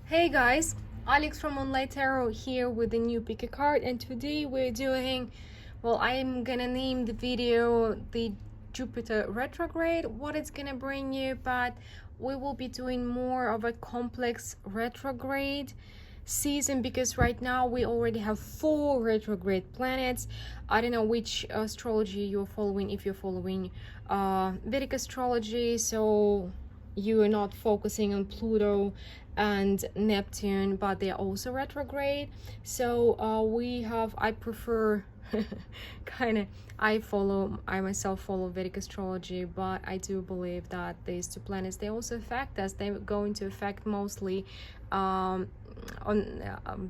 Hey guys, Alex from Moonlight Tarot here with a new pick a card, and today we're doing, well, I'm gonna name the video the Jupiter retrograde, what it's gonna bring you, but we will be doing more of a complex retrograde season because right now we already have 4 retrograde planets. I don't know which astrology you're following, if you're following Vedic astrology, so you are not focusing on Pluto and Neptune, but they're also retrograde. So I prefer I myself follow Vedic astrology, but I do believe that these 2 planets, they also affect us. They're going to affect mostly on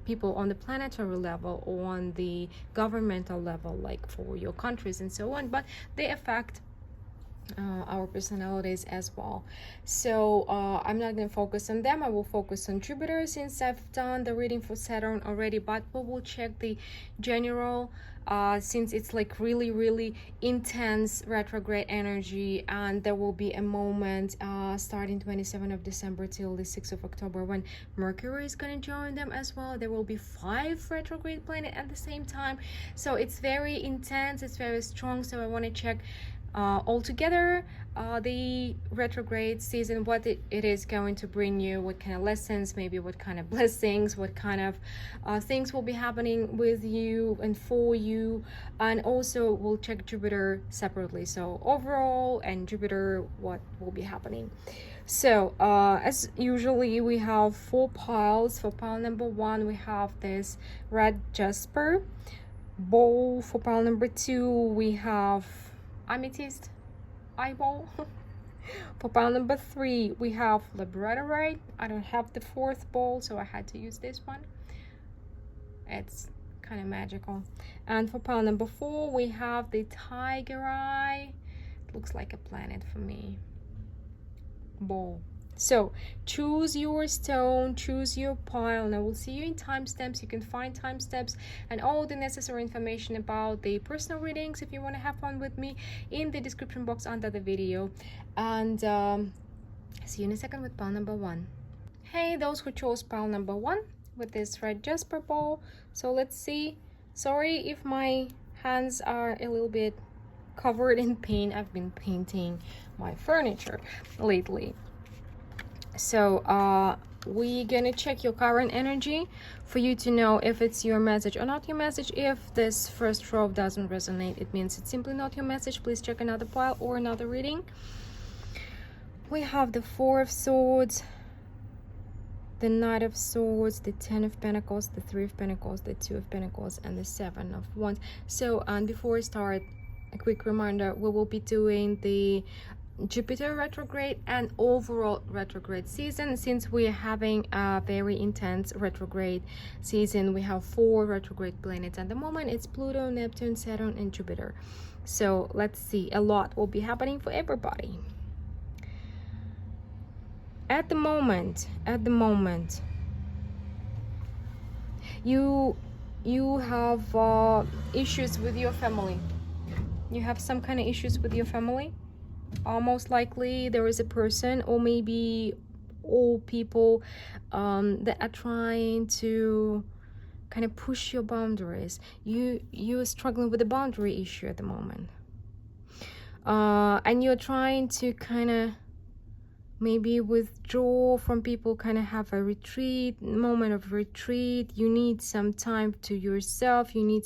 people on the planetary level, on the governmental level, like for your countries and so on, but they affect our personalities as well. So I'm not going to focus on them. I will focus on Jupiter since I've done the reading for Saturn already, but we will check the general since it's like really intense retrograde energy, and there will be a moment starting 27th of December till the 6th of October when Mercury is going to join them as well. There will be 5 retrograde planets at the same time, so it's very intense, it's very strong. So I want to check altogether the retrograde season, what it is going to bring you, what kind of lessons, maybe what kind of blessings, what kind of things will be happening with you and for you. And also we'll check Jupiter separately, so overall and Jupiter, what will be happening. So as usually we have 4 piles. For pile number 1 we have this red jasper bowl. For pile number 2 we have amethyst eyeball. For pile number 3 we have labradorite. I don't have the 4th bowl, so I had to use this one. It's kind of magical. And for pile number 4 we have the tiger eye. It looks like a planet for me. Bowl. So choose your stone, choose your pile, and I will see you in timestamps. You can find timestamps and all the necessary information about the personal readings if you want to have fun with me in the description box under the video. And see you in a second with pile number 1. Hey, those who chose pile number 1 with this red jasper ball. So let's see. Sorry if my hands are a little bit covered in paint. I've been painting my furniture lately. So we're gonna check your current energy for you to know if it's your message or not your message. If this first row doesn't resonate, it means it's simply not your message. Please check another pile or another reading. We have the 4 of Swords, the Knight of Swords, the 10 of Pentacles, the 3 of Pentacles, the 2 of Pentacles, and the 7 of Wands. So before I start, a quick reminder, we will be doing the Jupiter retrograde and overall retrograde season. Since we're having a very intense retrograde season, we have 4 retrograde planets at the moment. It's Pluto, Neptune, Saturn, and Jupiter. So let's see, a lot will be happening for everybody. At the moment, you have issues with your family. You have some kind of issues with your family. Most likely there is a person, or maybe all people that are trying to kind of push your boundaries. You're struggling with a boundary issue at the moment, and you're trying to kind of maybe withdraw from people, kind of have a moment of retreat. You need some time to yourself. You need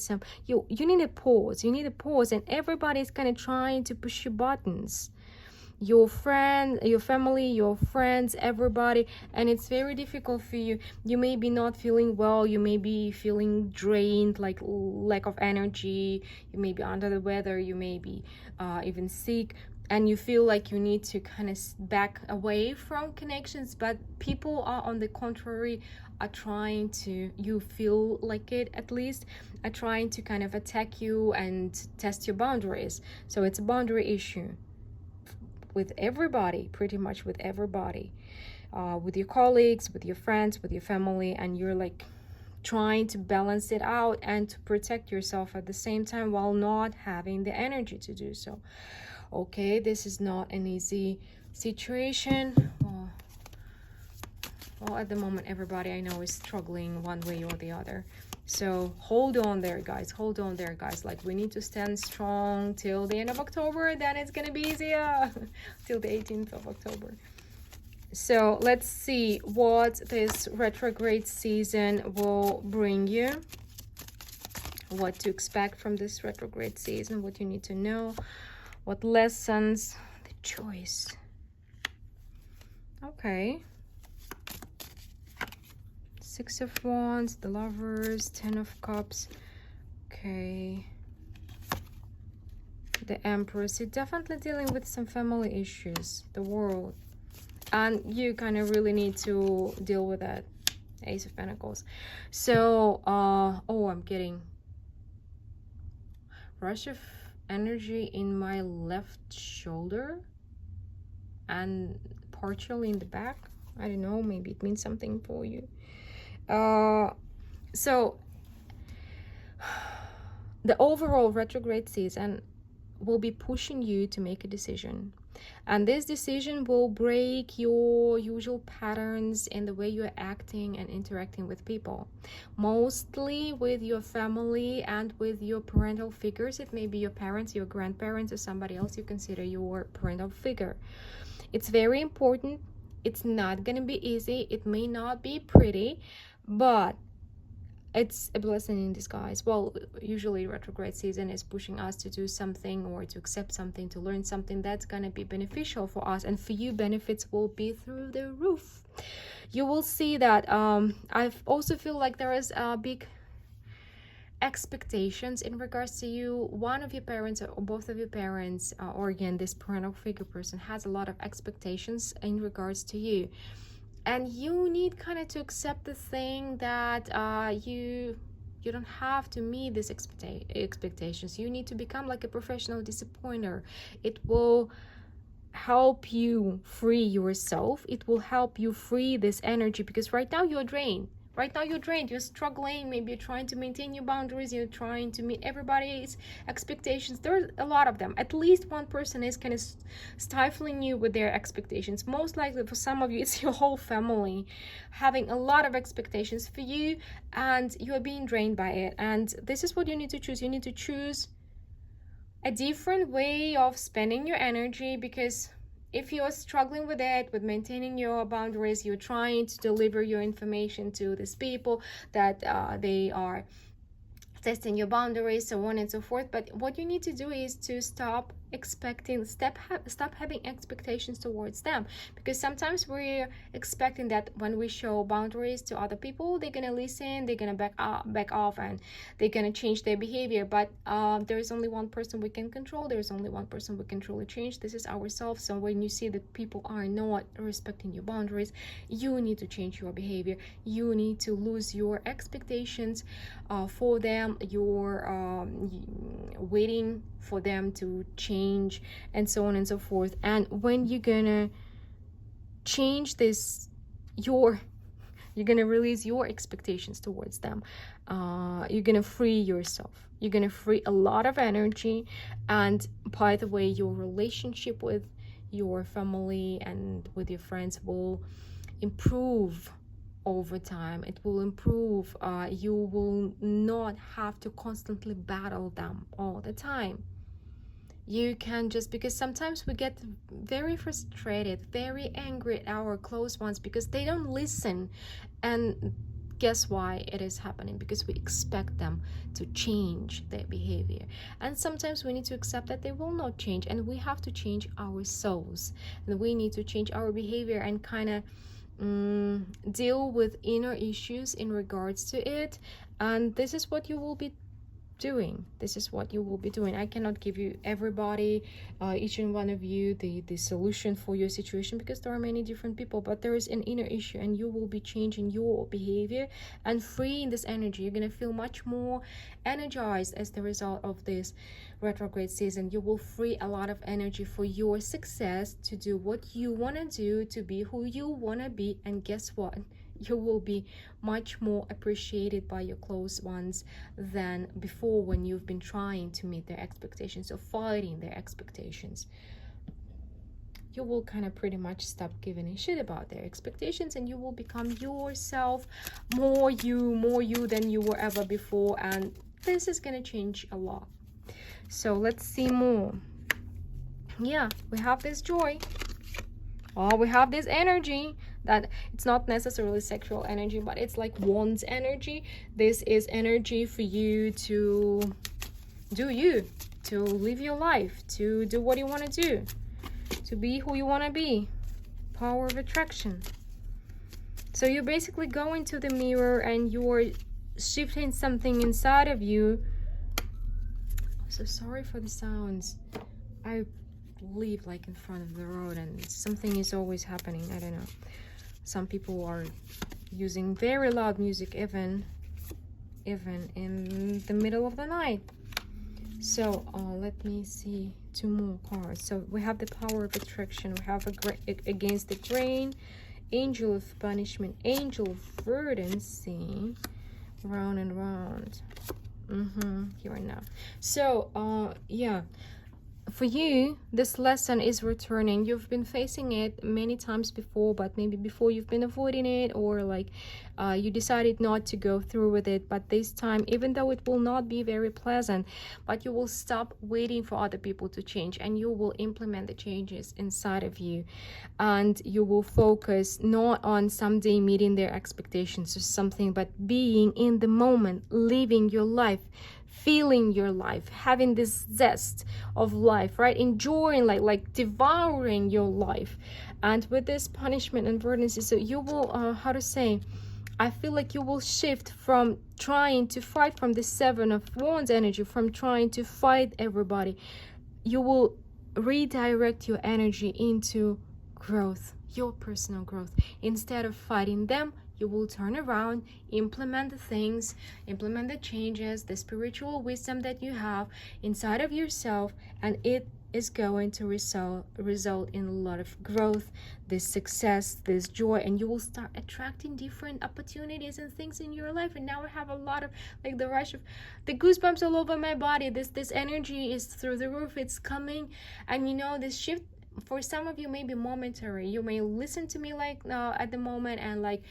you need a pause. And everybody's kind of trying to push your buttons. Your friend, your family, your friends, everybody, and it's very difficult for you. You may be not feeling well, you may be feeling drained, like lack of energy, you may be under the weather, you may be even sick, and you feel like you need to kind of back away from connections, but people are, on the contrary, are trying to, you feel like it at least, are trying to kind of attack you and test your boundaries. So it's a boundary issue with everybody, pretty much with everybody, with your colleagues, with your friends, with your family, and you're like trying to balance it out and to protect yourself at the same time while not having the energy to do so. Okay, this is not an easy situation. Well, at the moment, everybody I know is struggling one way or the other. So hold on there, guys. Hold on there, guys. Like, we need to stand strong till the end of October. Then it's gonna be easier. Till the 18th of October. So let's see what this retrograde season will bring you. What to expect from this retrograde season. What you need to know. What lessons. The choice. Okay. Six of Wands, the Lovers, Ten of Cups. Okay. The Empress. You're definitely dealing with some family issues. The World. And you kind of really need to deal with that. Ace of Pentacles. So, oh, I'm getting rush of energy in my left shoulder and partially in the back. I don't know, maybe it means something for you. So the overall retrograde season will be pushing you to make a decision, and this decision will break your usual patterns in the way you're acting and interacting with people, mostly with your family and with your parental figures. It may be your parents, your grandparents, or somebody else you consider your parental figure. It's very important. It's not gonna be easy. It may not be pretty, but it's a blessing in disguise. Well, usually retrograde season is pushing us to do something or to accept something, to learn something that's going to be beneficial for us, and for you benefits will be through the roof. You will see that I also feel like there is a big expectations in regards to you. One of your parents or both of your parents, or again this parental figure person, has a lot of expectations in regards to you. And you need kind of to accept the thing that you don't have to meet these expectations. You need to become like a professional disappointer. It will help you free yourself. It will help you free this energy, because right now you're drained. Right now you're drained, you're struggling, maybe you're trying to maintain your boundaries, you're trying to meet everybody's expectations. There's a lot of them. At least one person is kind of stifling you with their expectations. Most likely for some of you, it's your whole family having a lot of expectations for you, and you're being drained by it. And this is what you need to choose. You need to choose a different way of spending your energy, because if you're struggling with it, with maintaining your boundaries, you're trying to deliver your information to these people that they are testing your boundaries, so on and so forth. But what you need to do is to stop expecting, stop having expectations towards them, because sometimes we're expecting that when we show boundaries to other people, they're gonna listen, they're gonna back off, and they're gonna change their behavior. But there is only one person we can control. There is only one person we can truly change. This is ourselves. So when you see that people are not respecting your boundaries, you need to change your behavior. You need to lose your expectations for them. You're waiting for them to change, and so on and so forth. And when you're gonna change this, you're gonna release your expectations towards them. You're gonna free yourself. You're gonna free a lot of energy. And by the way, your relationship with your family and with your friends will improve over time. It will improve. You will not have to constantly battle them all the time. You can just, because sometimes we get very frustrated, very angry at our close ones because they don't listen. And guess why it is happening? Because we expect them to change their behavior. And sometimes we need to accept that they will not change, and we have to change ourselves. And we need to change our behavior and kind of deal with inner issues in regards to it. And this is what you will be doing. This is what you will be doing. I cannot give you everybody, each and one of you, the solution for your situation, because there are many different people. But there is an inner issue, and you will be changing your behavior and freeing this energy. You're gonna feel much more energized as the result of this retrograde season. You will free a lot of energy for your success, to do what you want to do, to be who you want to be. And guess what? You will be much more appreciated by your close ones than before, when you've been trying to meet their expectations or fighting their expectations. you will kind of pretty much stop giving a shit about their expectations, and you will become yourself, more you than you were ever before. And this is gonna change a lot. So let's see more. Yeah, we have this joy. Oh, we have this energy that it's not necessarily sexual energy, but it's like wands energy. This is energy for you to do you, to live your life, to do what you want to do, to be who you want to be. Power of attraction. So you basically go into the mirror and you're shifting something inside of you. So sorry for the sounds. I live like in front of the road and something is always happening. I don't know. Some people are using very loud music even in the middle of the night. So let me see 2 more cards. So we have the power of attraction. We have against the grain, angel of punishment, angel of verdancy, round and round. Here and now. So yeah, for you, this lesson is returning. You've been facing it many times before, but maybe before you've been avoiding it, or like you decided not to go through with it. But this time, even though it will not be very pleasant, but you will stop waiting for other people to change, and you will implement the changes inside of you, and you will focus not on someday meeting their expectations or something, but being in the moment, living your life, feeling your life, having this zest of life, right? Enjoying, like devouring your life. And with this punishment and burdens, so you will how to say, I feel like you will shift from trying to fight, from the 7 of Wands energy, from trying to fight everybody. You will redirect your energy into growth, your personal growth. Instead of fighting them, you will turn around, implement the things, implement the changes, the spiritual wisdom that you have inside of yourself, and it is going to result in a lot of growth, this success, this joy, and you will start attracting different opportunities and things in your life. And now I have a lot of like the rush of the goosebumps all over my body. This energy is through the roof. It's coming, and you know, this shift for some of you may be momentary. You may listen to me like at the moment and like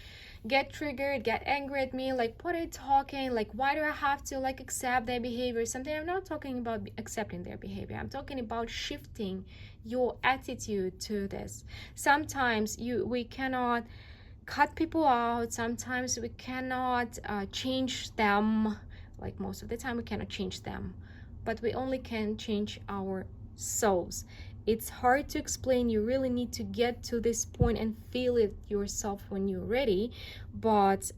get triggered, get angry at me, like what are you talking, like why do I have to like accept their behavior, something. I'm not talking about accepting their behavior, I'm talking about shifting your attitude to this. Sometimes we cannot cut people out, sometimes we cannot change them, like most of the time we cannot change them, but we only can change ourselves. It's hard to explain. You really need to get to this point and feel it yourself when you're ready. But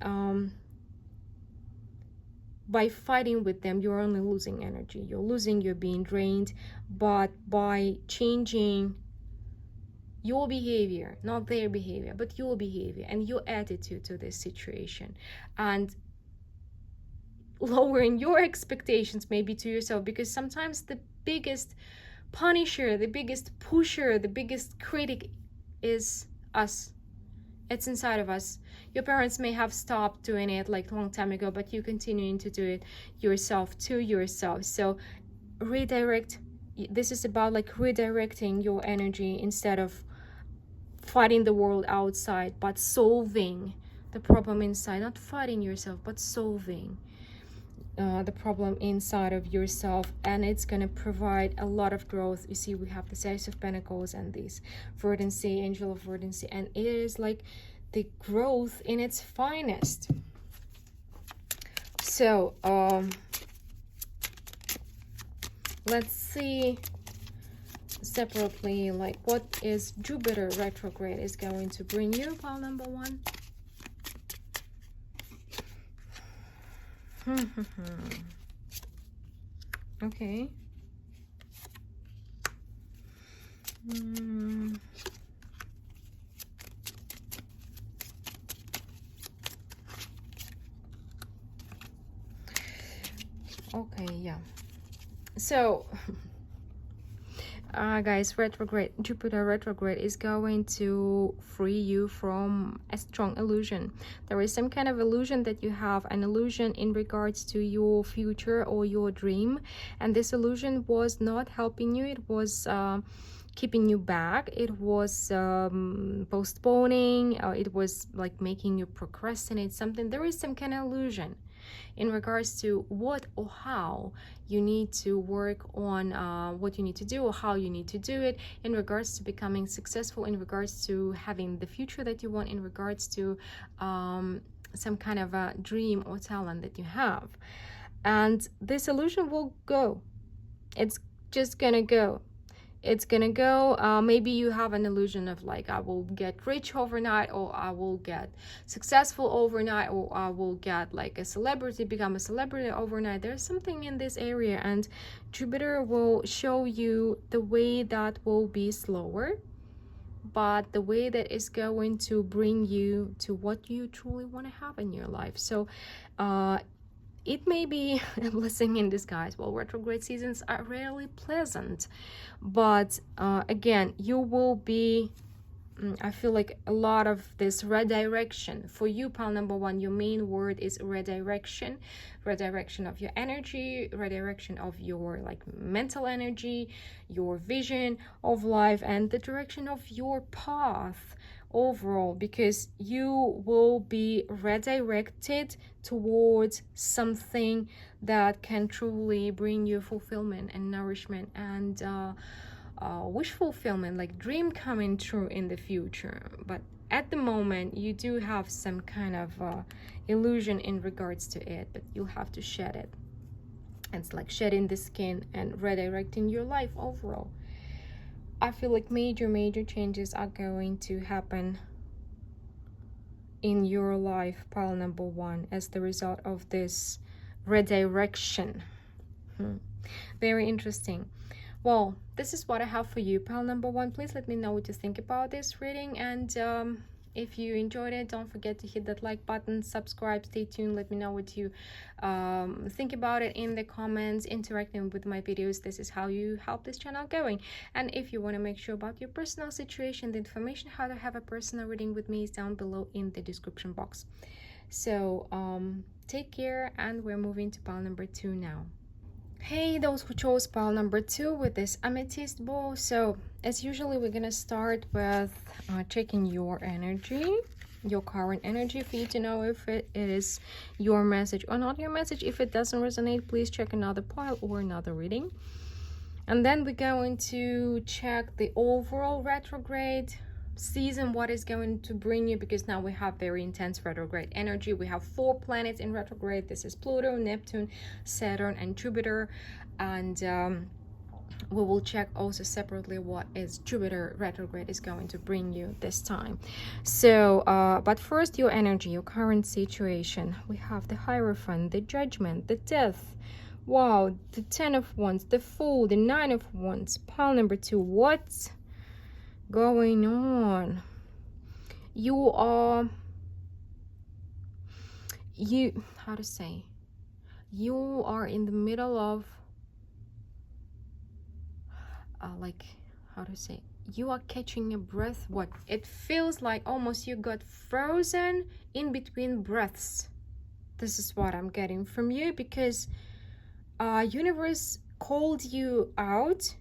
by fighting with them, you're only losing energy. You're being drained. But by changing your behavior, not their behavior, but your behavior and your attitude to this situation, and lowering your expectations maybe to yourself, because sometimes the biggest punisher, the biggest pusher, the biggest critic is us. It's inside of us. Your parents may have stopped doing it like a long time ago, but you're continuing to do it yourself to yourself. So redirect. This is about like redirecting your energy instead of fighting the world outside, but solving the problem inside. Not fighting yourself, but solving the problem inside of yourself, and it's going to provide a lot of growth. You see, we have the Ace of Pentacles and this verdancy, angel of verdancy, and it is like the growth in its finest. So let's see separately like what is Jupiter retrograde is going to bring you. Pile number 1. Okay. Okay, yeah. So guys, Jupiter retrograde is going to free you from a strong illusion. There is some kind of illusion that you have, an illusion in regards to your future or your dream, and this illusion was not helping you. It was keeping you back, it was postponing, it was like making you procrastinate something. There is some kind of illusion in regards to what or how you need to work on, what you need to do or how you need to do it, in regards to becoming successful, in regards to having the future that you want, in regards to some kind of a dream or talent that you have. And this illusion will go. It's just gonna go. It's gonna go. Maybe you have an illusion of like, I will get rich overnight, or I will get successful overnight, or I will get like a celebrity, become a celebrity overnight. There's something in this area, and Jupiter will show you the way that will be slower, but the way that is going to bring you to what you truly want to have in your life. So it may be a blessing in disguise. Well, retrograde seasons are rarely pleasant, but again, you will be, I feel like a lot of this redirection for you, pile number one. Your main word is redirection. Redirection of your energy, redirection of your like mental energy, your vision of life, and the direction of your path overall, because you will be redirected towards something that can truly bring you fulfillment and nourishment and wish fulfillment, like dream coming true in the future. But at the moment, you do have some kind of illusion in regards to it, but you'll have to shed it. It's like shedding the skin and redirecting your life overall. I feel like major changes are going to happen in your life, pile number one, as the result of this redirection. Very interesting. Well, this is what I have for you, pile number one. Please let me know what you think about this reading, and if you enjoyed it, don't forget to hit that like button, subscribe, stay tuned. Let me know what you think about it in the comments, interacting with my videos. This is how you help this channel going. And if you want to make sure about your personal situation, the information how to have a personal reading with me is down below in the description box. So take care, and we're moving to pile number two now. Hey, those who chose pile number two with this amethyst ball. So as usually, we're gonna start with checking your energy, your current energy, for you to know if it is your message or not your message. If it doesn't resonate, please check another pile or another reading. And then we're going to check the overall retrograde season, what is going to bring you, because now we have very intense retrograde energy. We have 4 planets in retrograde. This is Pluto, Neptune, Saturn, and Jupiter. And we will check also separately what is Jupiter retrograde is going to bring you this time. So but first, your energy, your current situation. We have the Hierophant, the Judgment, the Death. Wow, the 10 of Wands, the Fool, the 9 of Wands. Pile number two, what's going on? You are, how to say, you are in the middle of like, how to say, you are catching your breath. What it feels like, almost you got frozen in between breaths. This is what I'm getting from you, because universe called you out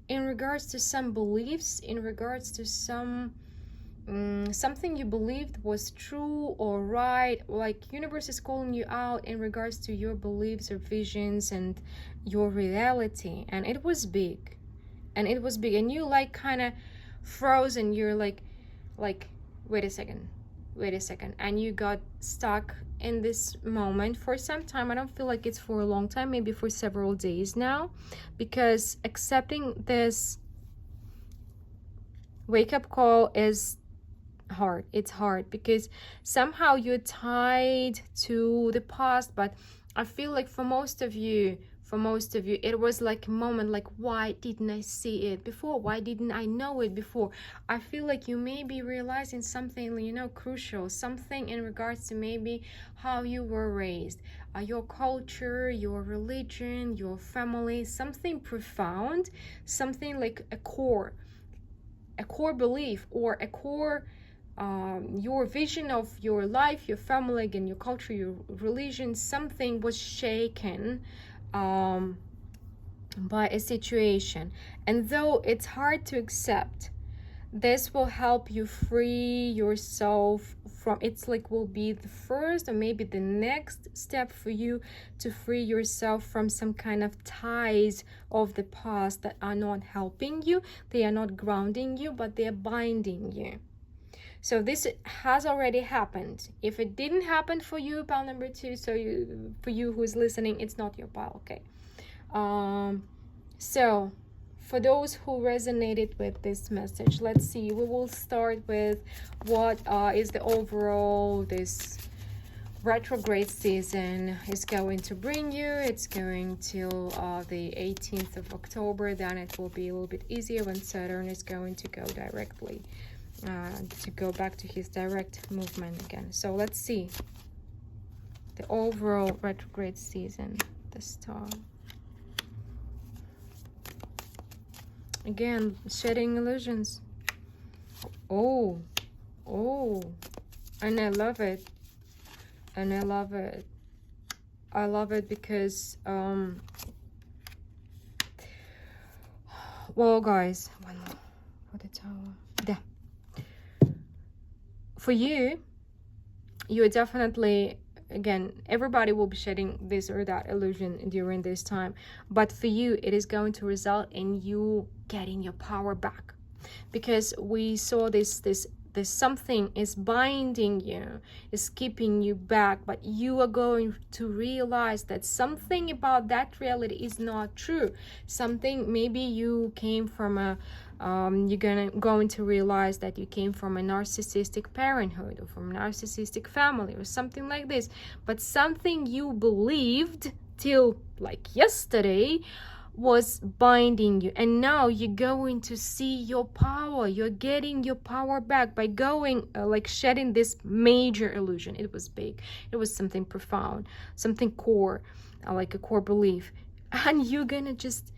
in regards to some beliefs, in regards to some something you believed was true or right. Like universe is calling you out in regards to your beliefs or visions and your reality. And it was big, and it was big, and you like kind of frozen. You're like wait a second, and you got stuck in this moment for some time. I don't feel like it's for a long time, maybe for several days now, because accepting this wake-up call is hard. It's hard because somehow you're tied to the past. But I feel like for most of you, it was like a moment like, why didn't I see it before? Why didn't I know it before? I feel like you may be realizing something, crucial, something in regards to maybe how you were raised, your culture, your religion, your family, something profound, something like a core belief, or a core your vision of your life, your family, again, your culture, your religion. Something was shaken by a situation. And though it's hard to accept, this will help you free yourself from, it's like will be the first or maybe the next step for you to free yourself from some kind of ties of the past that are not helping you. They are not grounding you, but they are binding you. So this has already happened. If it didn't happen for you, pile number 2, so for you who's listening, it's not your pile, okay? So for those who resonated with this message, let's see, we will start with what is the overall this retrograde season is going to bring you. It's going till the 18th of October. Then it will be a little bit easier when Saturn is going to go directly to go back to his direct movement again. So let's see the overall retrograde season, the star. Again, shedding illusions. Oh, and I love it. And I love it. I love it because, well, guys, one more for the tower. There. For you, you're definitely, again, everybody will be shedding this or that illusion during this time, but for you it is going to result in you getting your power back, because we saw this something is binding you, is keeping you back, but you are going to realize that something about that reality is not true. Something, maybe you came from a you're going to realize that you came from a narcissistic parenthood or from a narcissistic family or something like this, but something you believed till like yesterday was binding you, and now you're going to see your power. You're getting your power back by going like shedding this major illusion. It was big, it was something profound, something core, like a core belief, and you're gonna just,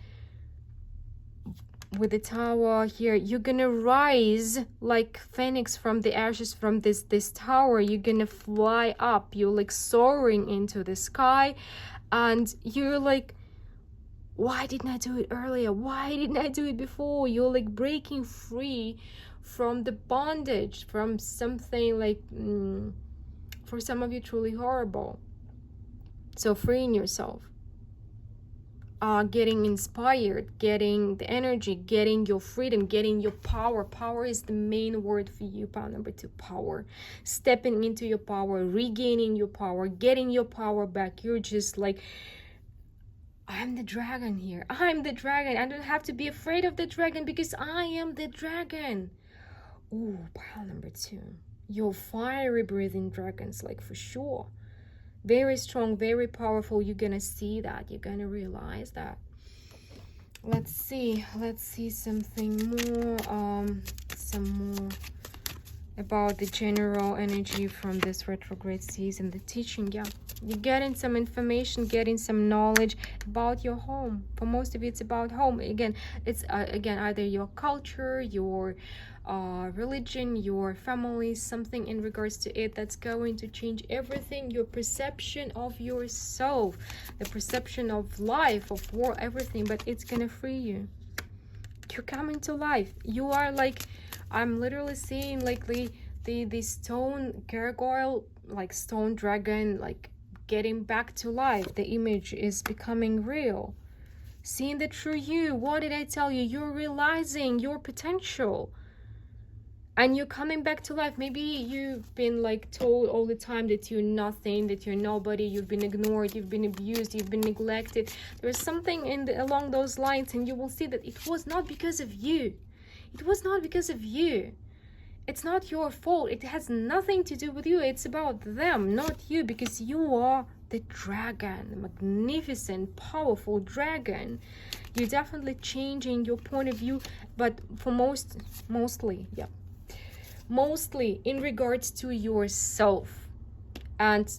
with the tower here, you're gonna rise like phoenix from the ashes from this tower. You're gonna fly up, you're like soaring into the sky, and you're like, why didn't I do it earlier? Why didn't I do it before? You're like breaking free from the bondage, from something like for some of you truly horrible. So freeing yourself, getting inspired, getting the energy, getting your freedom, getting your power. Power is the main word for you, pile number 2, power. Stepping into your power, regaining your power, getting your power back. You're just like, I'm the dragon here. I'm the dragon. I don't have to be afraid of the dragon because I am the dragon. Ooh, pile number 2. You're fiery breathing dragons, like for sure. Very strong, very powerful. You're gonna see that. You're gonna realize that. Let's see something more. Some more about the general energy from this retrograde season, the teaching. Yeah, you're getting some information, getting some knowledge about your home. For most of you, it's about home. Again, it's again either your culture, your religion, your family, something in regards to it that's going to change everything. Your perception of yourself, the perception of life, of war, everything. But it's gonna free you. You're coming to life. You are like, I'm literally seeing like the stone gargoyle, like stone dragon, like getting back to life. The image is becoming real. Seeing the true you. What did I tell you? You're realizing your potential. And you're coming back to life. Maybe you've been like told all the time that you're nothing, that you're nobody, you've been ignored, you've been abused, you've been neglected. There's something along those lines, and you will see that it was not because of you. It was not because of you. It's not your fault. It has nothing to do with you. It's about them, not you, because you are the dragon, the magnificent, powerful dragon. You're definitely changing your point of view, but for mostly in regards to yourself, and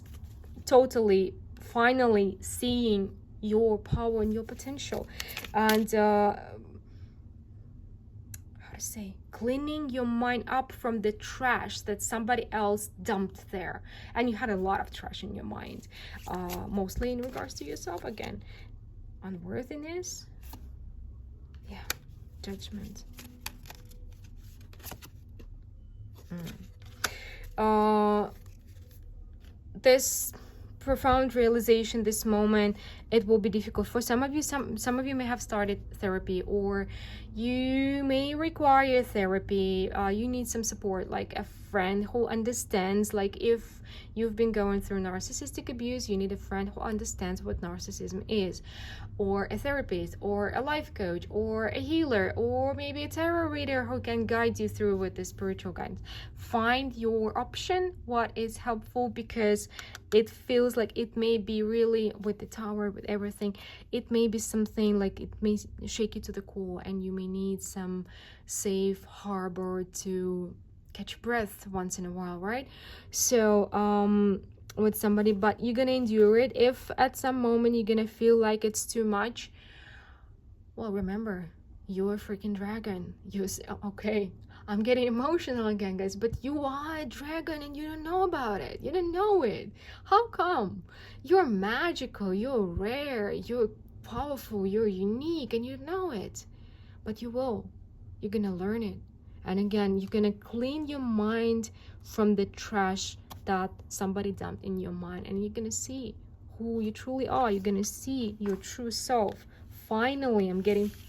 totally finally seeing your power and your potential, and how to say, cleaning your mind up from the trash that somebody else dumped there. And you had a lot of trash in your mind, mostly in regards to yourself. Again, unworthiness, Yeah, Judgment. This profound realization, this moment, it will be difficult for some of you. Some of you may have started therapy, or you may require therapy. You need some support, like a friend who understands. Like if you've been going through narcissistic abuse, you need a friend who understands what narcissism is, or a therapist, or a life coach, or a healer, or maybe a tarot reader who can guide you through with the spiritual guidance. Find your option, what is helpful, because it feels like it may be really, with the Tower, with everything, it may be something like it may shake you to the core, and you may need some safe harbor to catch breath once in a while, right? So with somebody, but you're gonna endure it. If at some moment you're gonna feel like it's too much, well, remember, you're a freaking dragon. Okay, I'm getting emotional again, guys, but you are a dragon and you don't know about it. You don't know it. How come? You're magical, you're rare, you're powerful, you're unique, and you know it. But you will. You're gonna learn it. And again, you're gonna clean your mind from the trash that somebody dumped in your mind, and you're gonna see who you truly are. You're gonna see your true self. Finally,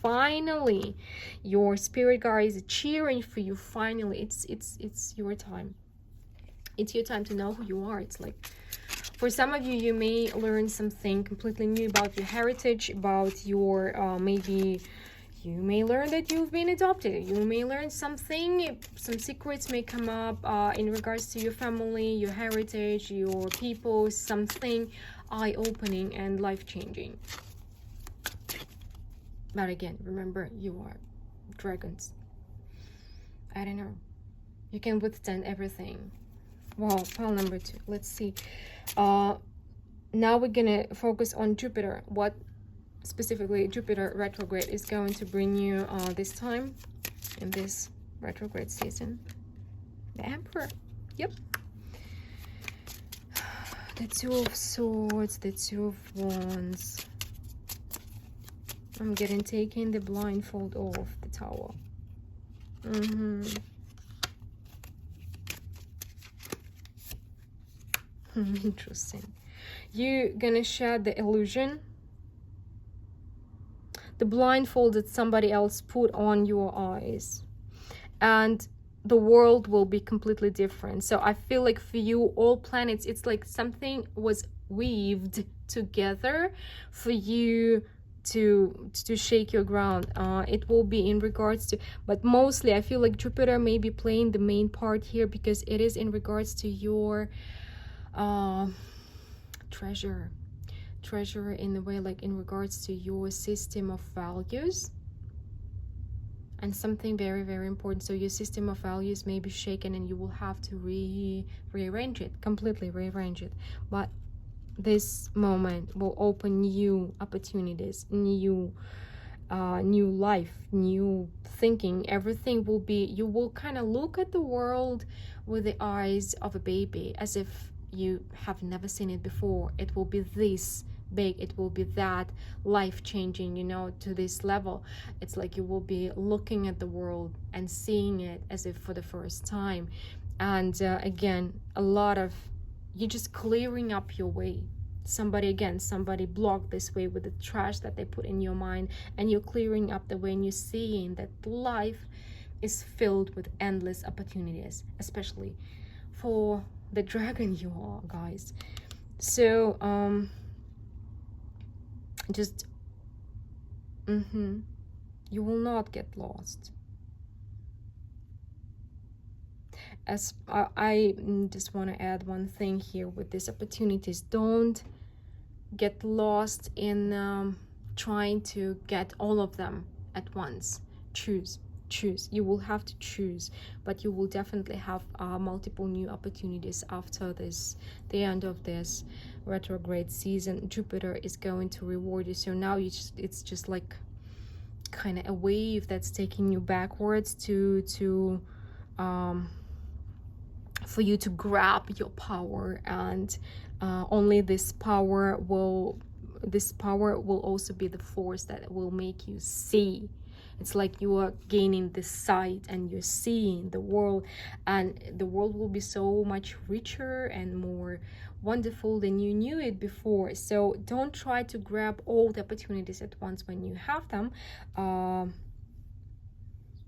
finally, your spirit guide is cheering for you. Finally, it's your time. It's your time to know who you are. It's like, for some of you, you may learn something completely new about your heritage, about your maybe you may learn that you've been adopted. You may learn something, some secrets may come up in regards to your family, your heritage, your people, something eye-opening and life-changing. But again, remember, you are dragons. I don't know. You can withstand everything. Wow, pile number 2. Let's see. Now we're gonna focus on Jupiter. What specifically Jupiter retrograde is going to bring you this time in this retrograde season. The Emperor. Yep. The Two of Swords, the Two of Wands. I'm getting taking the blindfold off the Tower. Interesting. You're gonna shed the illusion, the blindfold that somebody else put on your eyes, and the world will be completely different. So I feel like for you, all planets, it's like something was weaved together for you to shake your ground. It will be in regards to, but mostly I feel like Jupiter may be playing the main part here, because it is in regards to your treasure in the way, like in regards to your system of values, and something very, very important. So your system of values may be shaken, and you will have to rearrange it, completely rearrange it. But this moment will open new opportunities, new life, new thinking. Everything will be, you will kind of look at the world with the eyes of a baby, as if you have never seen it before. It will be this big, it will be that life-changing, you know, to this level. It's like you will be looking at the world and seeing it as if for the first time. And again, a lot of, you're just clearing up your way. Somebody blocked this way with the trash that they put in your mind, and you're clearing up the way, and you're seeing that life is filled with endless opportunities, especially for the dragon you are, guys. So just you will not get lost. As I just want to add one thing here with these opportunities. Don't get lost in trying to get all of them at once. Choose. You will have to choose, but you will definitely have multiple new opportunities after the end of this retrograde season. Jupiter is going to reward you. So now it's just like kind of a wave that's taking you backwards to for you to grab your power, and only this power will also be the force that will make you see It's like you are gaining the sight and you're seeing the world, and the world will be so much richer and more wonderful than you knew it before. So don't try to grab all the opportunities at once. When you have them,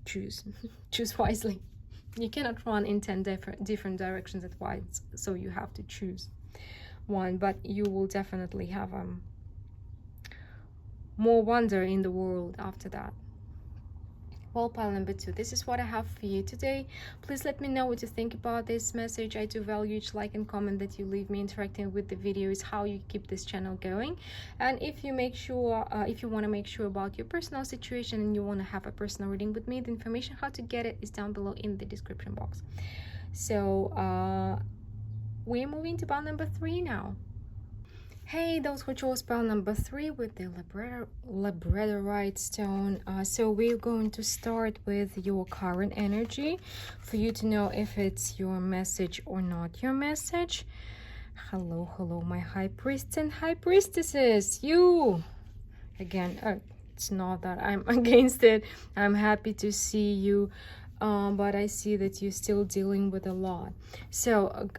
choose choose wisely. You cannot run in 10 different directions at once, so you have to choose one. But you will definitely have more wonder in the world after that. Well, pile number 2, this is what I have for you today. Please let me know what you think about this message. I do value each like and comment that you leave me. Interacting with the video is how you keep this channel going. And if you make sure, if you want to make sure about your personal situation and you want to have a personal reading with me, the information how to get it is down below in the description box. So we're moving to pile number 3 now. Hey, those who chose pile number 3 with the labradorite stone. So we're going to start with your current energy for you to know if it's your message or not your message. Hello, hello, my high priests and high priestesses. You again. It's not that I'm against it. I'm happy to see you, but I see that you're still dealing with a lot. So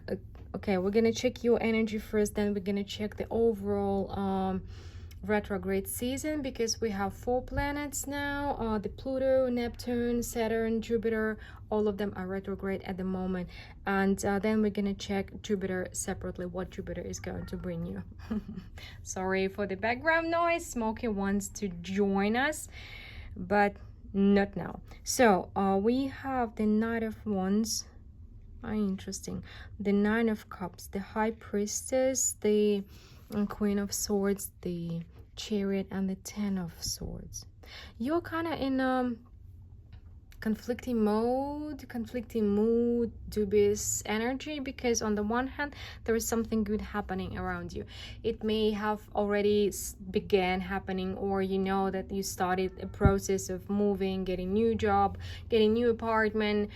okay, we're gonna check your energy first, then we're gonna check the overall retrograde season, because we have 4 planets now. The Pluto, Neptune, Saturn, Jupiter, all of them are retrograde at the moment. And then we're gonna check Jupiter separately, what Jupiter is going to bring you. Sorry for the background noise. Smokey wants to join us, but not now. So we have the Knight of Wands. Interesting. The 9 of Cups, the High Priestess, the Queen of Swords, the Chariot, and the 10 of Swords. You're kind of in conflicting mood, dubious energy, because on the one hand there is something good happening around you. It may have already began happening, or you know that you started a process of moving, getting new job, getting new apartment,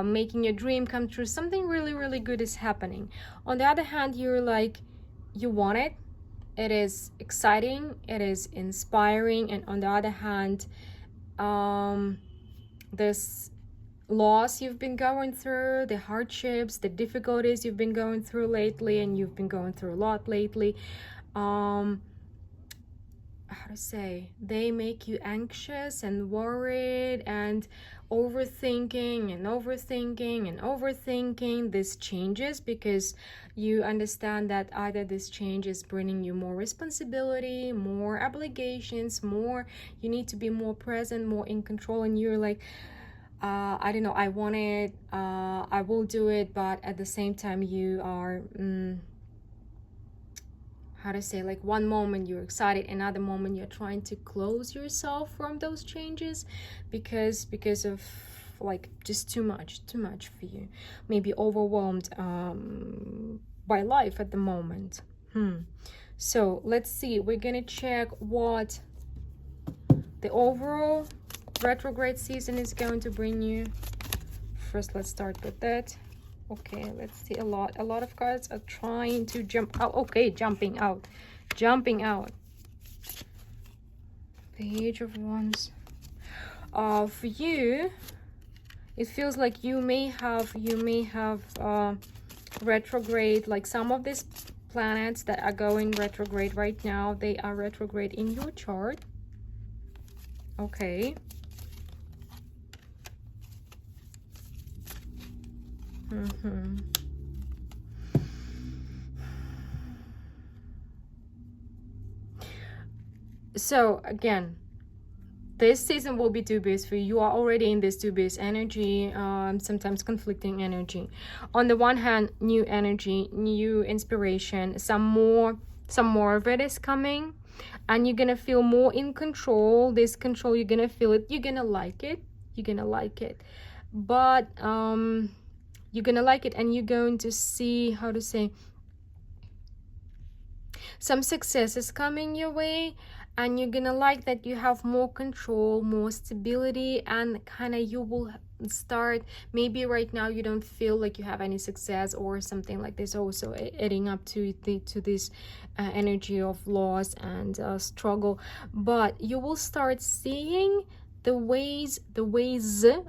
making your dream come true. Something really, really good is happening. On the other hand, you're like, you want it, it is exciting, it is inspiring. And on the other hand, this loss you've been going through, the hardships, the difficulties you've been going through lately, and you've been going through a lot lately, how to say, they make you anxious and worried and overthinking these changes, because you understand that either this change is bringing you more responsibility, more obligations, more, you need to be more present, more in control, and you're like, I don't know, I want it, I will do it, but at the same time you are how to say, like, one moment you're excited, another moment you're trying to close yourself from those changes because of like just too much for you, maybe overwhelmed by life at the moment. So let's see, we're gonna check what the overall retrograde season is going to bring you. First, let's start with that. Okay, let's see. A lot of cards are trying to jump out. Okay, jumping out. Page of Wands. For you, it feels like you may have retrograde, like some of these planets that are going retrograde right now, they are retrograde in your chart. Okay. So again, this season will be dubious for you. You are already in this dubious energy, sometimes conflicting energy. On the one hand, new energy, new inspiration, some more of it is coming, and you're gonna feel more in control. This control, you're gonna feel it, you're gonna like it, but you're gonna like it, and you're going to see, how to say, some success is coming your way, and you're gonna like that you have more control, more stability, and kind of you will start, maybe right now you don't feel like you have any success or something like this, also adding up to this energy of loss and struggle, but you will start seeing the ways,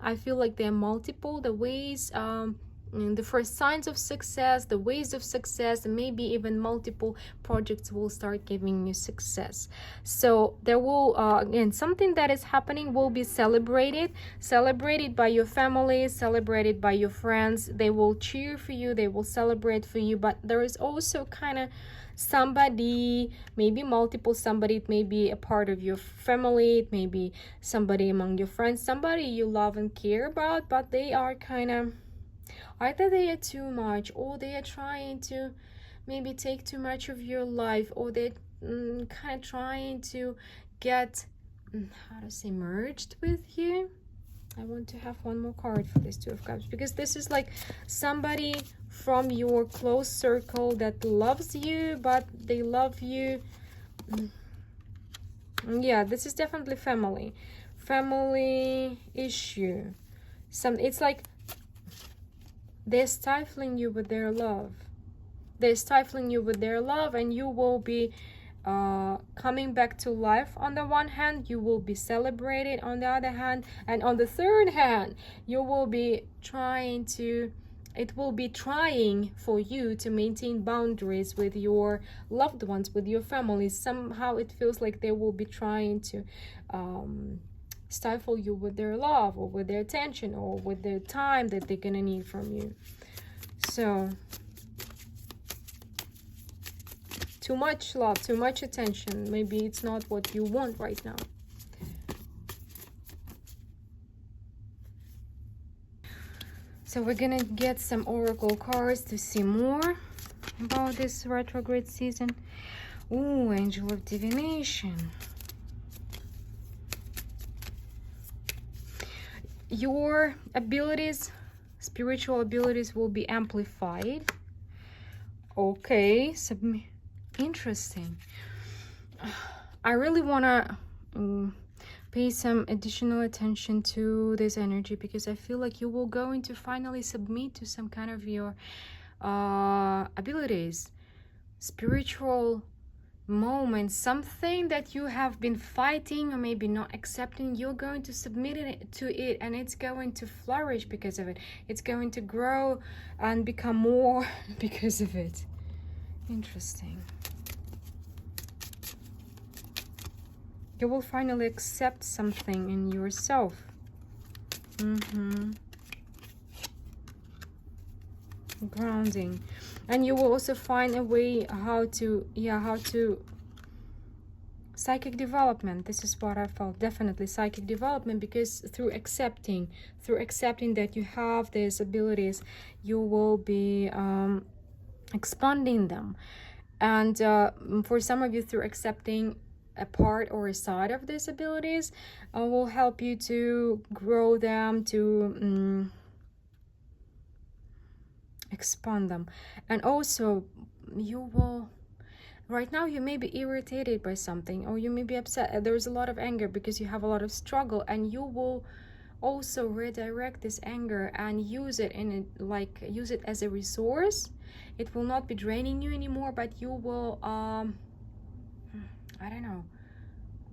I feel like they're multiple, the ways, the first signs of success, the ways of success, and maybe even multiple projects will start giving you success. So there will, again, something that is happening will be celebrated by your family, celebrated by your friends. They will cheer for you, they will celebrate for you. But there is also kind of somebody, maybe multiple somebody, it may be a part of your family, it may be somebody among your friends, somebody you love and care about, but they are kind of, either they are too much, or they are trying to maybe take too much of your life, or they're kind of trying to get, how to say, merged with you. I want to have one more card for this Two of Cups, because this is like somebody from your close circle that loves you, but they love you. Yeah, this is definitely family issue. It's like they're stifling you with their love. They're stifling you with their love, and you will be coming back to life. On the one hand, you will be celebrated on the other hand, and on the third hand, you will be trying for you to maintain boundaries with your loved ones, with your family. Somehow it feels like they will be trying to stifle you with their love, or with their attention, or with their time that they're gonna need from you. So too much love, too much attention. Maybe it's not what you want right now. So we're gonna get some oracle cards to see more about this retrograde season. Ooh, Angel of Divination. Your abilities, spiritual abilities, will be amplified. Okay, interesting. I really want to pay some additional attention to this energy, because I feel like you will going to finally submit to some kind of your abilities, spiritual moment, something that you have been fighting or maybe not accepting. You're going to submit it to it, and it's going to flourish because of it. It's going to grow and become more because of it. Interesting. You will finally accept something in yourself. Grounding. And you will also find a way how to psychic development. This is what I felt. Definitely psychic development, because through accepting that you have these abilities, you will be expanding them. And for some of you, through accepting a part or a side of these abilities, will help you to grow them, to expand them. And also, you will, right now you may be irritated by something, or you may be upset. There's a lot of anger because you have a lot of struggle, and you will also redirect this anger and use it use it as a resource. It will not be draining you anymore, but you will I don't know,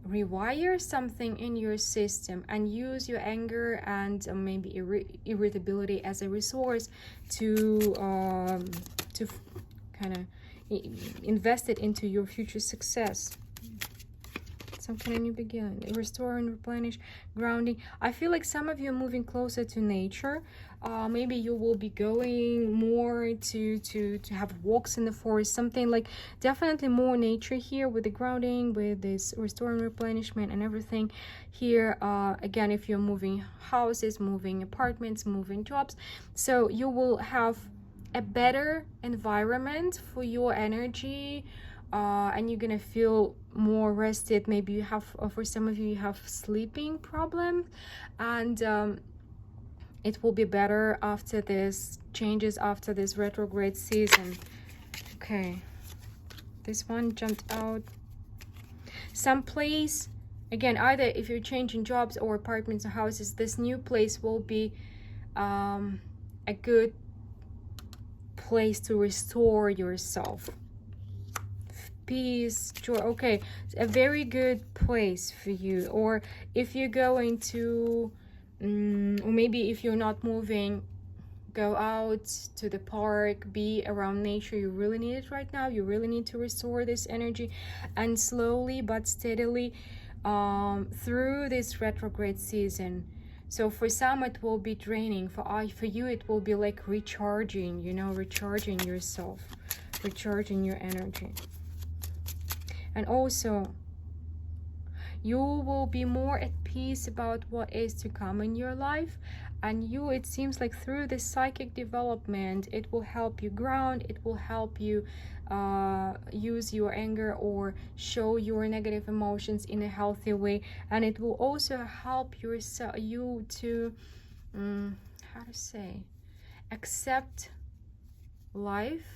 rewire something in your system and use your anger and maybe irritability as a resource to kind of invest it into your future success. Some kind of new beginning, restore and replenish, grounding. I feel like some of you are moving closer to nature. Maybe you will be going more to have walks in the forest, something like, definitely more nature here with the grounding, with this restore and replenishment and everything here. Again, if you're moving houses, moving apartments, moving jobs, so you will have a better environment for your energy, and you're gonna feel more rested. Maybe you have, for some of you have sleeping problems, and it will be better after this changes, after this retrograde season. Okay, this one jumped out. Some place, again, either if you're changing jobs or apartments or houses, this new place will be a good place to restore yourself. peace, joy. Okay, it's a very good place for you. Or if you're going to, or maybe if you're not moving, go out to the park, be around nature. You really need it right now. You really need to restore this energy, and slowly but steadily through this retrograde season. So for some it will be draining, for you it will be like recharging, you know, recharging yourself, recharging your energy. And also you will be more at peace about what is to come in your life. And you, it seems like through this psychic development, it will help you ground, it will help you use your anger or show your negative emotions in a healthy way. And it will also help you to how to say, accept life.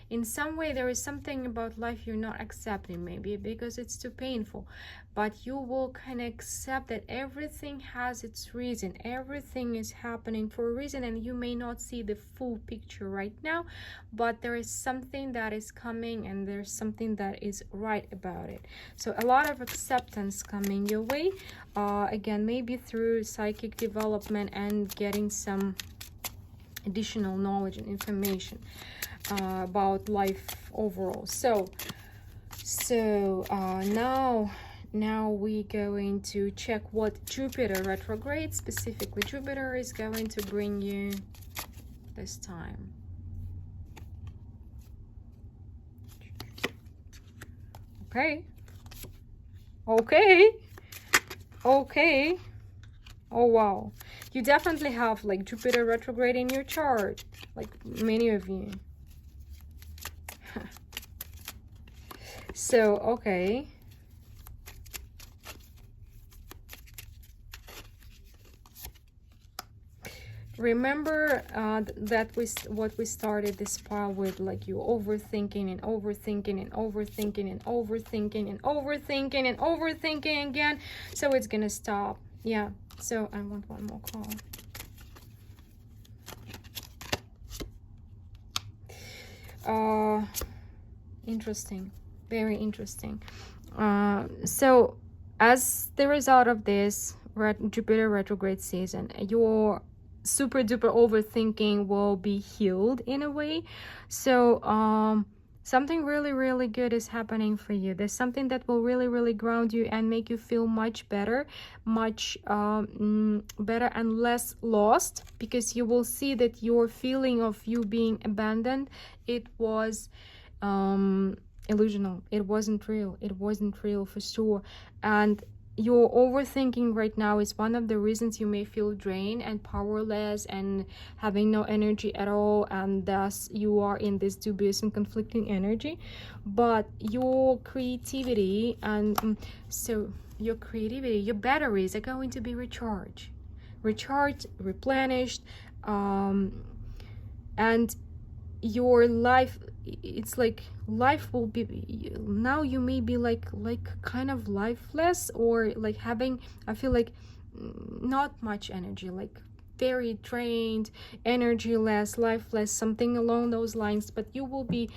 In some way there is something about life you're not accepting, maybe because it's too painful, but you will kind of accept that everything has its reason, everything is happening for a reason, and you may not see the full picture right now, but there is something that is coming and there's something that is right about it. So a lot of acceptance coming your way, again, maybe through psychic development and getting some additional knowledge and information about life overall. So now we're going to check what Jupiter retrograde, specifically Jupiter, is going to bring you this time. Okay. Oh wow, you definitely have like Jupiter retrograde in your chart, like many of you. So okay, remember that what we started this file with, like you overthinking and overthinking and overthinking and overthinking and overthinking and overthinking again. So it's gonna stop. Yeah. So I want one more call. Interesting, very interesting. So as the result of this Jupiter retrograde season, your super duper overthinking will be healed in a way. So something really, really good is happening for you. There's something that will really, really ground you and make you feel much better, much better and less lost, because you will see that your feeling of you being abandoned, it was illusional. It wasn't real for sure. And your overthinking right now is one of the reasons you may feel drained and powerless and having no energy at all, and thus you are in this dubious and conflicting energy. But your creativity and your batteries are going to be recharged, replenished, and your life, it's like life will be, now you may be like kind of lifeless, or like having, I feel like not much energy, like very drained, energyless, lifeless, something along those lines. But you will be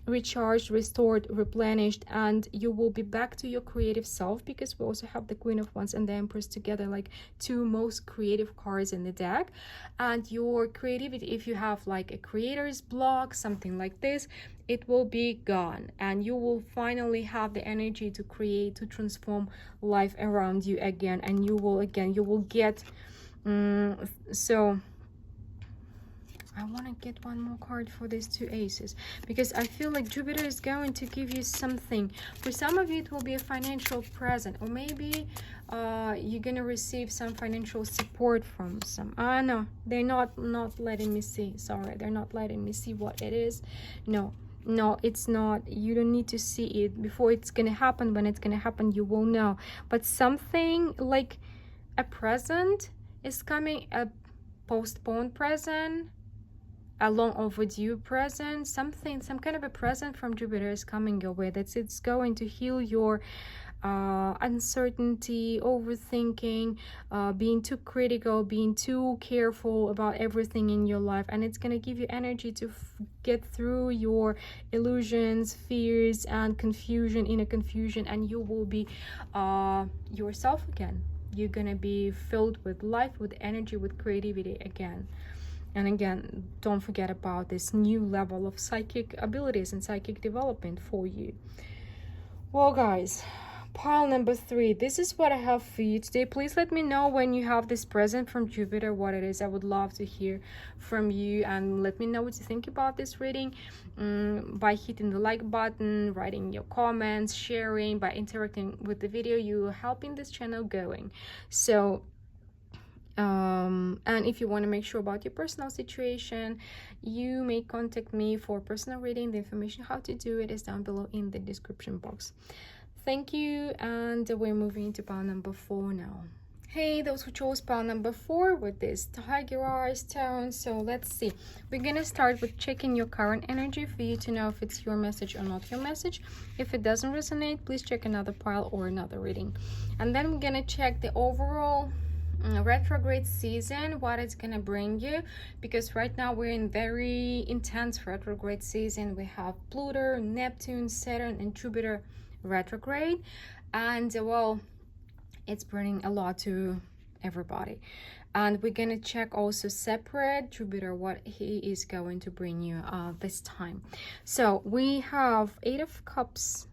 recharged, restored, replenished, and you will be back to your creative self, because we also have the Queen of Wands and the Empress together, like two most creative cards in the deck. And your creativity, if you have like a creator's block, something like this, it will be gone, and you will finally have the energy to create, to transform life around you again. And you will get so I want to get one more card for these two aces, because I feel like Jupiter is going to give you something. For some of you, it will be a financial present, or maybe you're going to receive some financial support from some. No, they're not letting me see. Sorry, they're not letting me see what it is. No, it's not. You don't need to see it before it's going to happen. When it's going to happen, you will know. But something like a present is coming, a postponed present, a long overdue present, some kind of a present from Jupiter is coming your way. It's going to heal your uncertainty, overthinking, being too critical, being too careful about everything in your life. And it's going to give you energy to get through your illusions, fears, and inner confusion, and you will be yourself again. You're going to be filled with life, with energy, with creativity again. And again, don't forget about this new level of psychic abilities and psychic development for you. Well, guys, pile number 3, this is what I have for you today. Please let me know when you have this present from Jupiter, what it is. I would love to hear from you, and let me know what you think about this reading by hitting the like button, writing your comments, sharing, by interacting with the video. You're helping this channel going. So and if you want to make sure about your personal situation, you may contact me for personal reading. The information how to do it is down below in the description box. Thank you, and we're moving into pile number 4 now. Hey, those who chose pile number 4 with this tiger eye stone. So let's see, we're gonna start with checking your current energy for you to know if it's your message or not your message. If it doesn't resonate, please check another pile or another reading. And then we're gonna check the overall retrograde season, what it's gonna bring you, because right now we're in very intense retrograde season. We have Pluto, Neptune, Saturn, and Jupiter retrograde, and well, it's bringing a lot to everybody. And we're gonna check also separate Jupiter, what he is going to bring you this time. So we have 8 of Cups,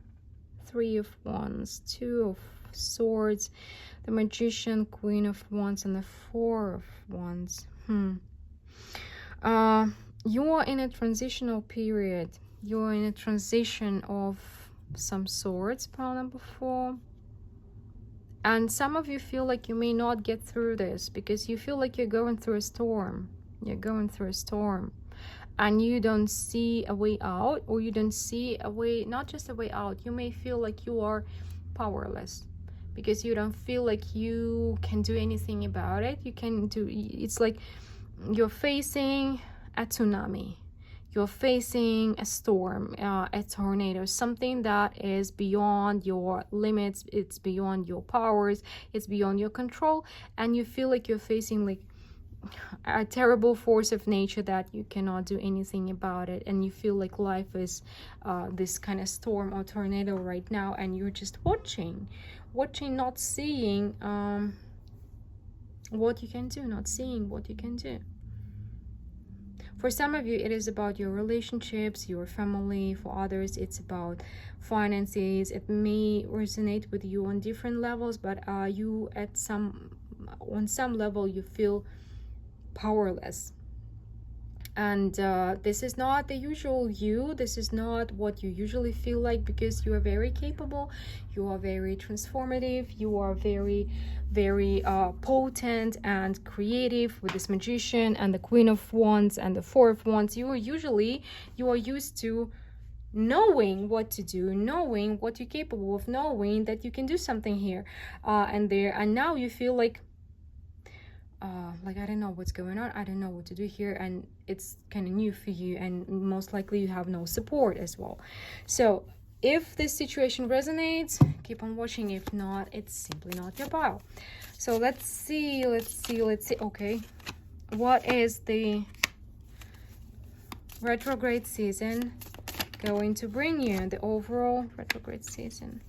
3 of Wands, 2 of Swords, the Magician, Queen of Wands, and the 4 of Wands. You are in a transitional period. You're in a transition of some sorts, pile number 4. And some of you feel like you may not get through this because you feel like you're going through a storm. You're going through a storm. And you don't see a way out, or you don't see a way, not just a way out, you may feel like you are powerless, because you don't feel like you can do anything about it. You can do, it's like you're facing a tsunami, you're facing a storm, a tornado, something that is beyond your limits, it's beyond your powers, it's beyond your control, and you feel like you're facing like a terrible force of nature that you cannot do anything about it, and you feel like life is this kind of storm or tornado right now, and you're just watching, not seeing what you can do, not seeing what you can do. For some of you, it is about your relationships, your family. For others, it's about finances. It may resonate with you on different levels, but you on some level you feel powerless. And this is not the usual you. This is not what you usually feel like, because you are very capable, you are very transformative, you are very, very potent and creative with this Magician and the Queen of Wands and the 4 of Wands. You are used to knowing what to do, knowing what you're capable of, knowing that you can do something here and there, and now you feel like I don't know what's going on, I don't know what to do here, and it's kind of new for you, and most likely you have no support as well. So if this situation resonates, keep on watching. If not, it's simply not your pile. So let's see. Okay, what is the retrograde season going to bring you? The overall retrograde season,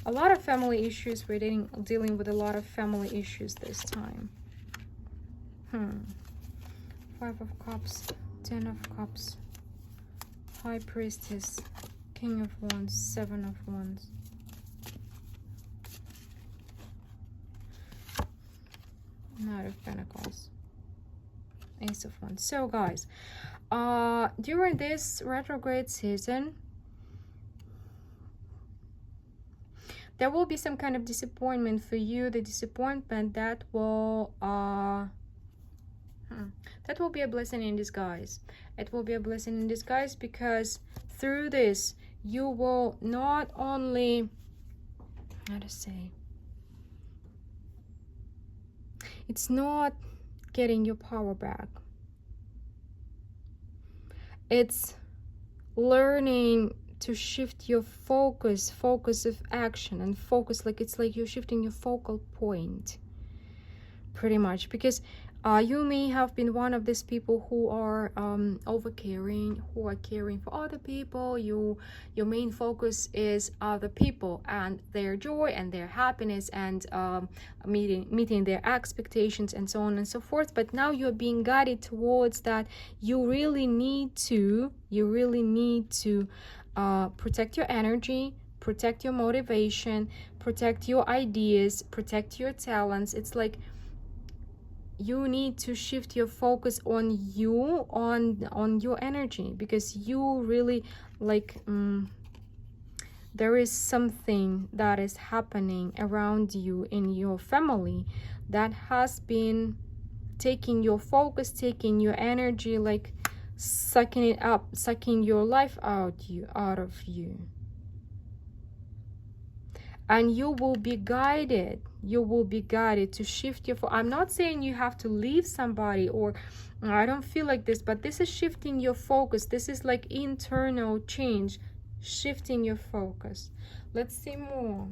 a lot of family issues. We're dealing with a lot of family issues this time. 5 of Cups, 10 of Cups, High Priestess, King of Wands, 7 of Wands, Knight of Pentacles, Ace of Wands. So guys, during this retrograde season, there will be some kind of disappointment for you. The disappointment that will be a blessing in disguise. It will be a blessing in disguise, because through this you will not only, how to say, it's not getting your power back, it's learning to shift your focus of action, and focus, like it's like you're shifting your focal point pretty much, because you may have been one of these people who are over caring, who are caring for other people. Your main focus is other people and their joy and their happiness, and meeting their expectations and so on and so forth. But now you're being guided towards that you really need to protect your energy, protect your motivation, protect your ideas, protect your talents. It's like you need to shift your focus on you, on your energy, because you really like there is something that is happening around you in your family that has been taking your focus, taking your energy, like sucking it up, sucking your life out of you. And you will be guided to shift your I'm not saying you have to leave somebody, or I don't feel like this, but this is shifting your focus. This is like internal change, shifting your focus. Let's see more.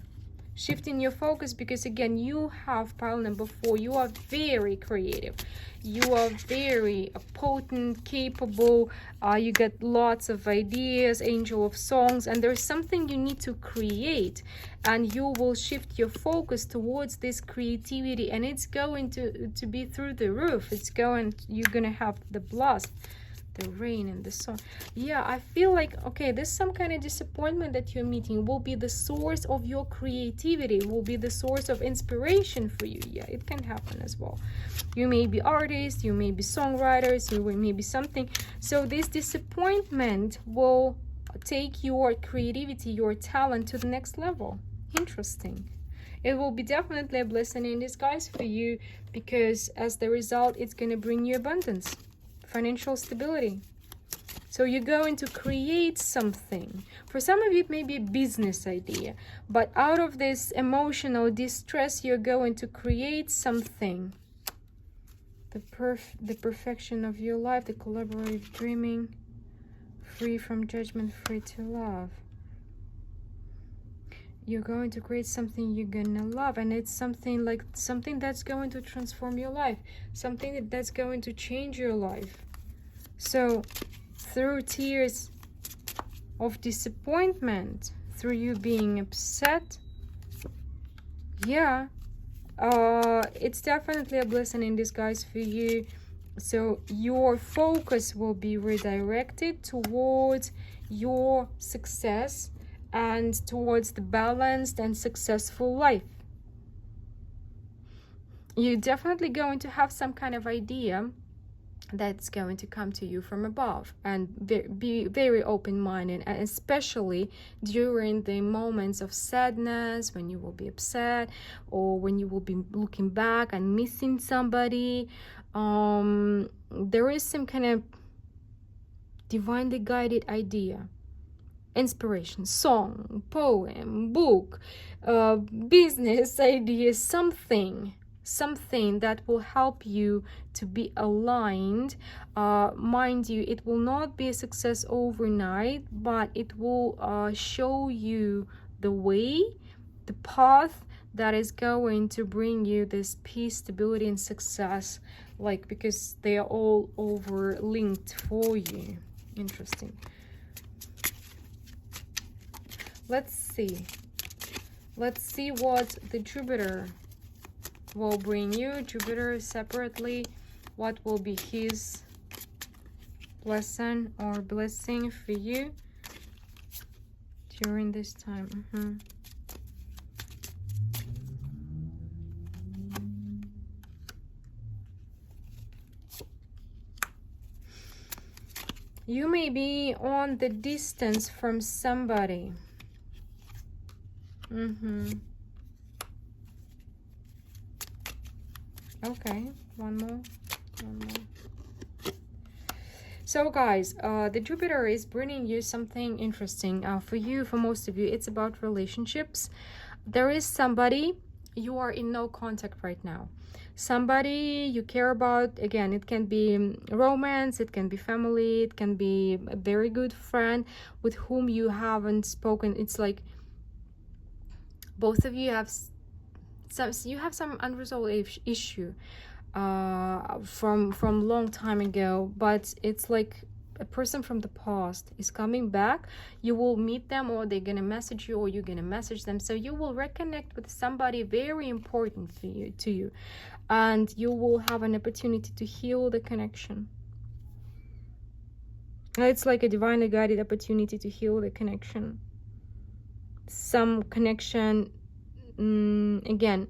Shifting your focus, because again, you have pile number 4. You are very creative, you are very potent, capable, you get lots of ideas, angel of songs, and there's something you need to create, and you will shift your focus towards this creativity, and it's going to be through the roof. You're gonna have the blast, the rain and the sun. Yeah, I feel like, okay, there's some kind of disappointment that you're meeting will be the source of your creativity, will be the source of inspiration for you. Yeah, it can happen as well. You may be artists, you may be songwriters, you may be something. So this disappointment will take your creativity, your talent to the next level. Interesting. It will be definitely a blessing in disguise for you, because as the result, it's going to bring you abundance, financial stability. So you're going to create something. For some of you, it may be a business idea, but out of this emotional distress, you're going to create something. The perfection of your life, the collaborative dreaming, free from judgment, free to love. You're going to create something you're gonna love, and it's something that's going to transform your life, something that's going to change your life. So through tears of disappointment, through you being upset, yeah, it's definitely a blessing in disguise for you. So your focus will be redirected towards your success and towards the balanced and successful life. You're definitely going to have some kind of idea that's going to come to you from above, and be very open-minded, and especially during the moments of sadness, when you will be upset, or when you will be looking back and missing somebody. There is some kind of divinely guided idea, inspiration, song, poem, book, business idea, something that will help you to be aligned. Mind you, it will not be a success overnight, but it will show you the way, the path that is going to bring you this peace, stability, and success, like, because they are all over linked for you. Interesting. Let's see what the Jupiter will bring you. Jupiter separately, what will be his lesson or blessing for you during this time. You may be on the distance from somebody. Okay, one more. So guys, the Jupiter is bringing you something interesting. For you, for most of you, it's about relationships. There is somebody you are in no contact right now. Somebody you care about, again, it can be romance, it can be family, it can be a very good friend with whom you haven't spoken. It's like both of you have some unresolved issue from long time ago, but it's like a person from the past is coming back. You will meet them, or they're gonna message you, or you're gonna message them. So you will reconnect with somebody very important for you, to you, and you will have an opportunity to heal the connection. It's like a divinely guided opportunity to heal the connection. Some connection, again,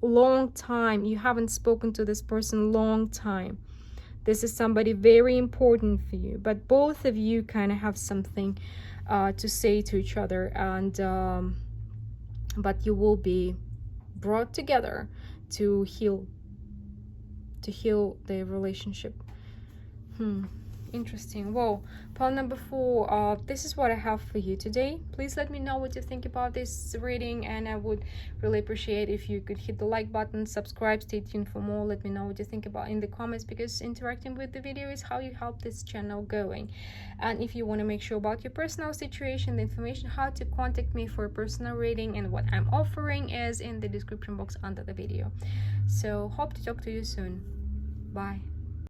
long time you haven't spoken to this person, long time. This is somebody very important for you, but both of you kind of have something to say to each other, and but you will be brought together to heal the relationship. Interesting. Well, pile number 4, this is what I have for you today. Please let me know what you think about this reading, and I would really appreciate if you could hit the like button, subscribe, stay tuned for more. Let me know what you think about in the comments, because interacting with the video is how you help this channel going. And if you want to make sure about your personal situation, the information how to contact me for a personal reading and what I'm offering is in the description box under the video. So hope to talk to you soon. Bye.